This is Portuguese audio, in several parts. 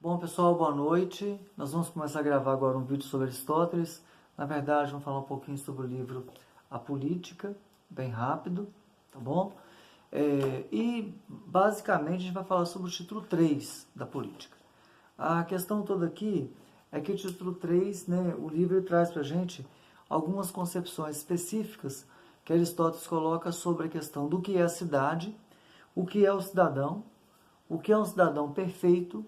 Bom, pessoal, boa noite. Nós vamos começar a gravar agora um vídeo sobre Aristóteles. Na verdade, vamos falar um pouquinho sobre o livro A Política, bem rápido, tá bom? E, basicamente, a gente vai falar sobre o título 3 da Política. A questão toda aqui é que o título 3, né, o livro traz para a gente algumas concepções específicas que Aristóteles coloca sobre a questão do que é a cidade, o que é o que é um cidadão perfeito,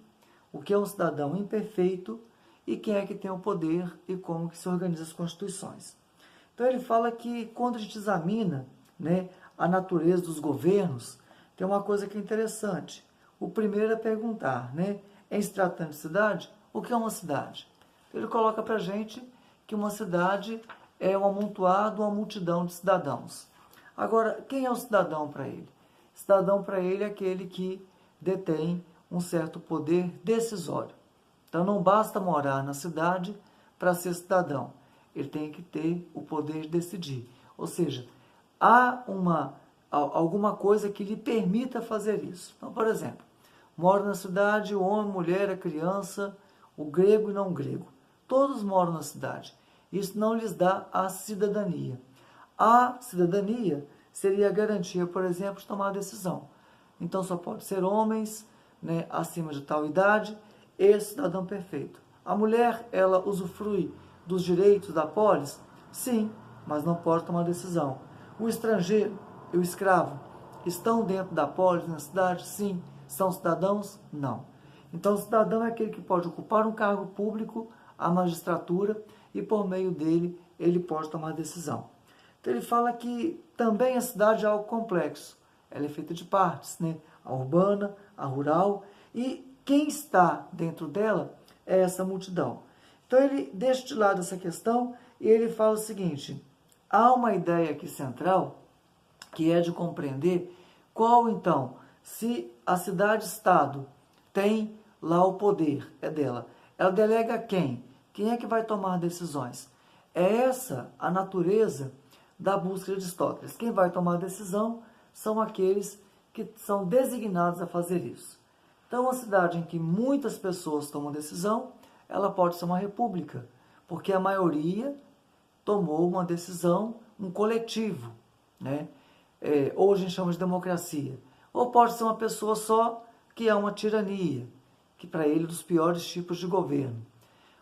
o que é um cidadão imperfeito e quem é que tem o poder e como que se organizam as constituições. Então ele fala que quando a gente examina, né, a natureza dos governos, tem uma coisa que é interessante. O primeiro é perguntar, né, em se tratando de cidade, o que é uma cidade? Ele coloca para a gente que uma cidade é um amontoado, uma multidão de cidadãos. Agora, quem é o cidadão para ele? Cidadão para ele é aquele que detém um certo poder decisório. Então não basta morar na cidade para ser cidadão. Ele tem que ter o poder de decidir. Ou seja, há alguma coisa que lhe permita fazer isso. Então, por exemplo, mora na cidade o homem, a mulher, a criança, o grego e não grego. Todos moram na cidade. Isso não lhes dá a cidadania. A cidadania seria a garantia, por exemplo, de tomar decisão. Então só pode ser homens, né, acima de tal idade e cidadão perfeito. A mulher, ela usufrui dos direitos da polis? Sim, mas não pode tomar decisão. O estrangeiro e o escravo estão dentro da polis na cidade? Sim. São cidadãos? Não. Então o cidadão é aquele que pode ocupar um cargo público, a magistratura, e por meio dele ele pode tomar decisão. Então ele fala que também a cidade é algo complexo. Ela é feita de partes, né? A urbana, a rural, e quem está dentro dela é essa multidão. Então ele deixa de lado essa questão e ele fala o seguinte: há uma ideia aqui central que é de compreender qual então, se a cidade-estado tem lá o poder, é dela, ela delega a quem? Quem é que vai tomar decisões? É essa a natureza da busca de Aristóteles. Quem vai tomar a decisão são aqueles que são designados a fazer isso. Então, uma cidade em que muitas pessoas tomam decisão, ela pode ser uma república, porque a maioria tomou uma decisão, um coletivo, né? Ou a gente chama de democracia. Ou pode ser uma pessoa só, que é uma tirania, que para ele é dos piores tipos de governo.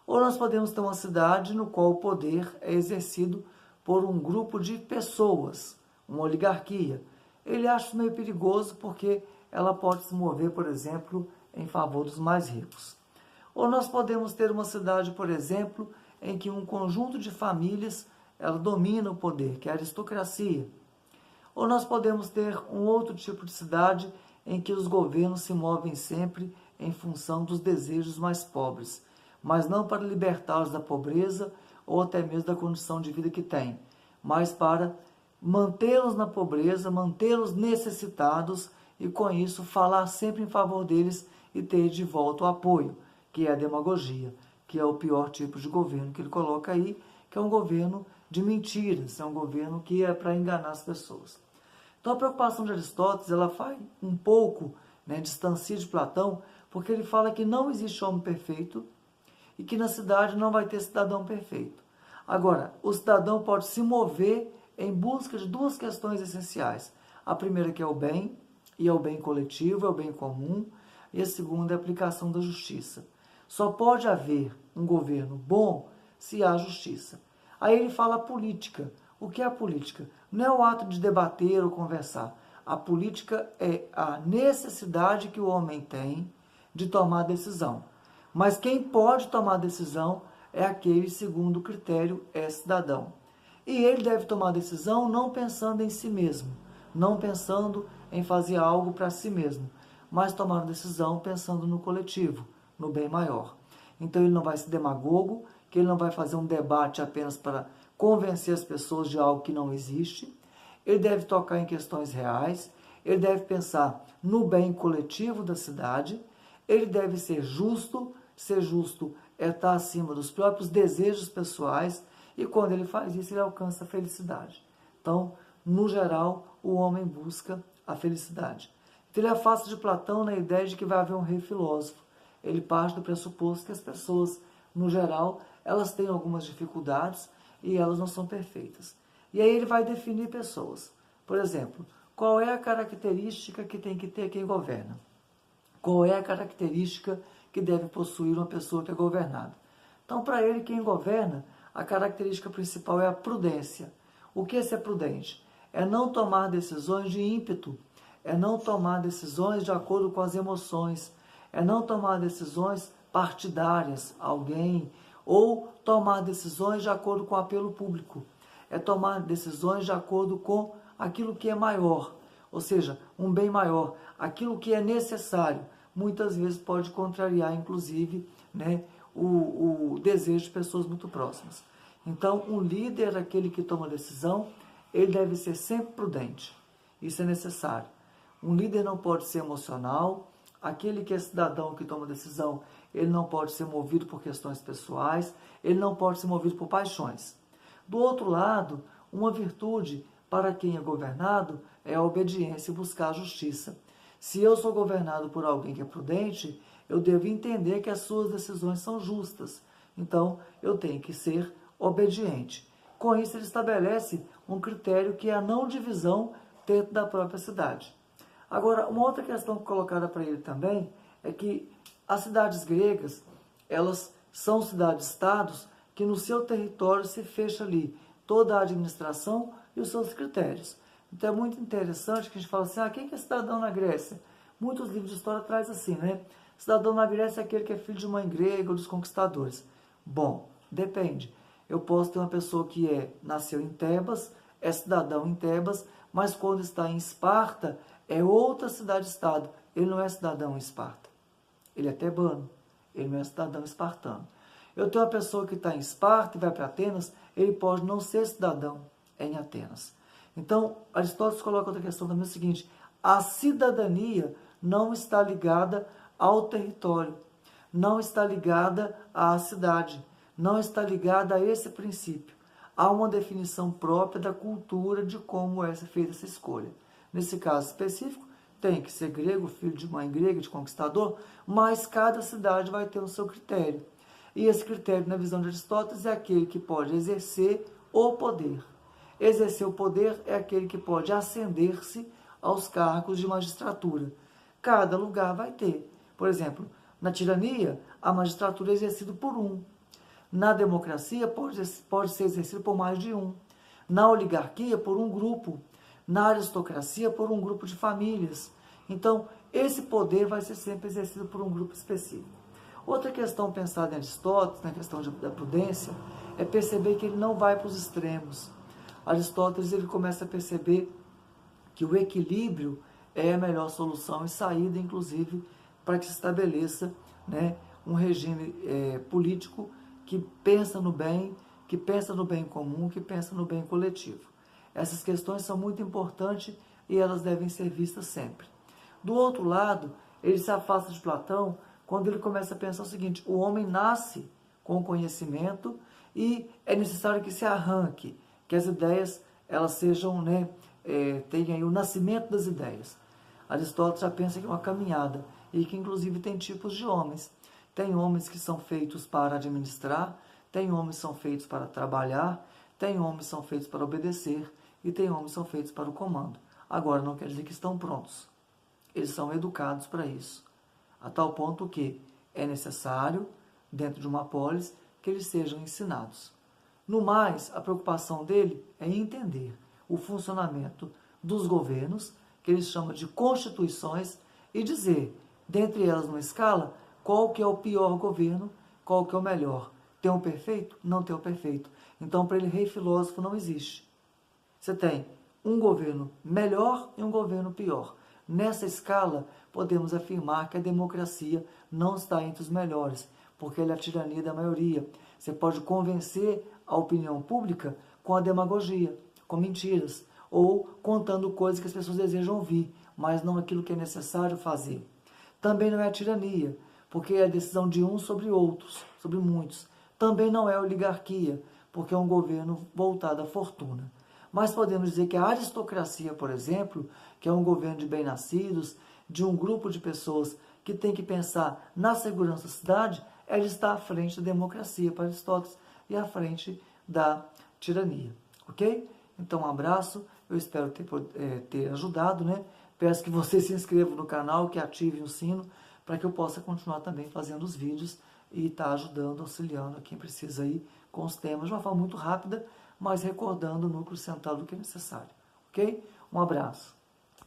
Ou nós podemos ter uma cidade no qual o poder é exercido por um grupo de pessoas, uma oligarquia. Ele acha meio perigoso porque ela pode se mover, por exemplo, em favor dos mais ricos. Ou nós podemos ter uma cidade, por exemplo, em que um conjunto de famílias ela domina o poder, que é a aristocracia. Ou nós podemos ter um outro tipo de cidade em que os governos se movem sempre em função dos desejos mais pobres, mas não para libertá-los da pobreza ou até mesmo da condição de vida que têm, mas para mantê-los na pobreza, mantê-los necessitados e com isso falar sempre em favor deles e ter de volta o apoio, que é a demagogia, que é o pior tipo de governo que ele coloca aí, que é um governo de mentiras, é um governo que é para enganar as pessoas. Então a preocupação de Aristóteles, ela vai um pouco, né, distancia de Platão, porque ele fala que não existe homem perfeito e que na cidade não vai ter cidadão perfeito. Agora, o cidadão pode se mover em busca de duas questões essenciais. A primeira que é o bem, e é o bem coletivo, é o bem comum, e a segunda é a aplicação da justiça. Só pode haver um governo bom se há justiça. Aí ele fala a política. O que é a política? Não é o ato de debater ou conversar. A política é a necessidade que o homem tem de tomar decisão. Mas quem pode tomar decisão é aquele, segundo o critério, é cidadão. E ele deve tomar decisão não pensando em si mesmo, não pensando em fazer algo para si mesmo, mas tomar decisão pensando no coletivo, no bem maior. Então ele não vai ser demagogo, que ele não vai fazer um debate apenas para convencer as pessoas de algo que não existe. Ele deve tocar em questões reais, ele deve pensar no bem coletivo da cidade, ele deve ser justo é estar acima dos próprios desejos pessoais, e quando ele faz isso, ele alcança a felicidade. Então, no geral, o homem busca a felicidade. Então, ele afasta de Platão na ideia de que vai haver um rei filósofo. ele parte do pressuposto que as pessoas, no geral, elas têm algumas dificuldades e elas não são perfeitas. E aí ele vai definir pessoas. Por exemplo, qual é a característica que tem que ter quem governa? Qual é a característica que deve possuir uma pessoa que é governada? Então, para ele, quem governa, a característica principal é a prudência. O que é ser prudente? É não tomar decisões de ímpeto, é não tomar decisões de acordo com as emoções, é não tomar decisões partidárias a alguém, ou tomar decisões de acordo com o apelo público. É tomar decisões de acordo com aquilo que é maior, ou seja, um bem maior, aquilo que é necessário. Muitas vezes pode contrariar, inclusive, né, o desejo de pessoas muito próximas. Então, um líder, aquele que toma decisão, ele deve ser sempre prudente. Isso é necessário. Um líder não pode ser emocional. Aquele que é cidadão que toma decisão, ele não pode ser movido por questões pessoais, ele não pode ser movido por paixões. Do outro lado, uma virtude para quem é governado é a obediência e buscar a justiça. Se eu sou governado por alguém que é prudente, eu devo entender que as suas decisões são justas. Então, eu tenho que ser obediente. Com isso, ele estabelece um critério que é a não divisão dentro da própria cidade. Agora, uma outra questão colocada para ele também é que as cidades gregas, elas são cidades-estados que no seu território se fecha ali toda a administração e os seus critérios. Então é muito interessante que a gente fala assim, quem que é cidadão na Grécia? Muitos livros de história trazem assim, né? Cidadão na Grécia é aquele que é filho de mãe grega ou dos conquistadores. Bom, depende. Eu posso ter uma pessoa que nasceu em Tebas, é cidadão em Tebas, mas quando está em Esparta, é outra cidade-estado. Ele não é cidadão em Esparta. Ele é tebano. Ele não é cidadão espartano. Eu tenho uma pessoa que está em Esparta e vai para Atenas, ele pode não ser cidadão em Atenas. Então, Aristóteles coloca outra questão também, é o seguinte, a cidadania não está ligada ao território, não está ligada à cidade, não está ligada a esse princípio. Há uma definição própria da cultura de como é feita essa escolha. Nesse caso específico, tem que ser grego, filho de mãe grega, de conquistador, mas cada cidade vai ter o seu critério. E esse critério, na visão de Aristóteles, é aquele que pode exercer o poder. Exercer o poder é aquele que pode ascender-se aos cargos de magistratura. Cada lugar vai ter. Por exemplo, na tirania, a magistratura é exercida por um. Na democracia, pode ser exercida por mais de um. Na oligarquia, por um grupo. Na aristocracia, por um grupo de famílias. Então, esse poder vai ser sempre exercido por um grupo específico. Outra questão pensada em Aristóteles, na questão da prudência, é perceber que ele não vai para os extremos. Aristóteles ele começa a perceber que o equilíbrio é a melhor solução e saída, inclusive, para que se estabeleça, né, um regime político que pensa no bem, que pensa no bem comum, que pensa no bem coletivo. Essas questões são muito importantes e elas devem ser vistas sempre. Do outro lado, ele se afasta de Platão quando ele começa a pensar o seguinte, o homem nasce com conhecimento e é necessário que se arranque, que as ideias elas sejam, tenham aí o nascimento das ideias. Aristóteles já pensa que é uma caminhada e que inclusive tem tipos de homens. Tem homens que são feitos para administrar, tem homens que são feitos para trabalhar, tem homens que são feitos para obedecer e tem homens que são feitos para o comando. Agora, não quer dizer que estão prontos. Eles são educados para isso. A tal ponto que é necessário, dentro de uma polis, que eles sejam ensinados. No mais, a preocupação dele é entender o funcionamento dos governos, que eles chamam de constituições, e dizer, dentre elas numa escala, qual que é o pior governo, qual que é o melhor. Tem o perfeito? Não tem o perfeito. Então, para ele, rei filósofo não existe. Você tem um governo melhor e um governo pior. Nessa escala, podemos afirmar que a democracia não está entre os melhores, porque ela é a tirania da maioria. Você pode convencer a opinião pública com a demagogia, com mentiras, ou contando coisas que as pessoas desejam ouvir, mas não aquilo que é necessário fazer. Também não é a tirania, porque é a decisão de uns sobre outros, sobre muitos. Também não é a oligarquia, porque é um governo voltado à fortuna. Mas podemos dizer que a aristocracia, por exemplo, que é um governo de bem-nascidos, de um grupo de pessoas que tem que pensar na segurança da cidade, ela está à frente da democracia para Aristóteles e à frente da tirania, ok? Então, um abraço, eu espero ter ajudado, né? Peço que você se inscreva no canal, que ative o sino, para que eu possa continuar também fazendo os vídeos e estar ajudando, auxiliando a quem precisa aí com os temas de uma forma muito rápida, mas recordando o núcleo central do que é necessário, ok? Um abraço.